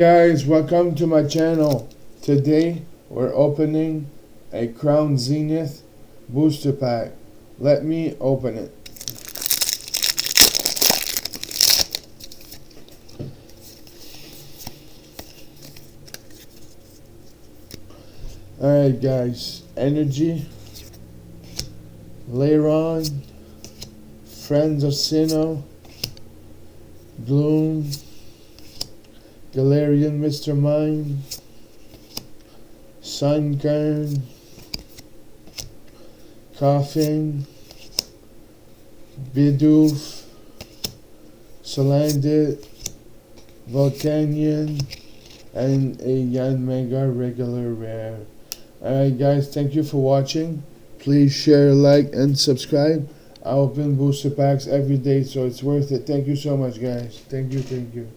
Guys, welcome to my channel. Today we're opening a Crown Zenith booster pack. Let me open it. Alright guys, Energy, Leiron, Friends of Sinnoh, Gloom, Galarian Mr. Mime, Sunkern, Coughing, Bidoof, Salandit, Volcanion, and a Yanmega regular rare. Alright guys, thank you for watching. Please share, like, and subscribe. I open booster packs every day, so it's worth it. Thank you so much guys. Thank you.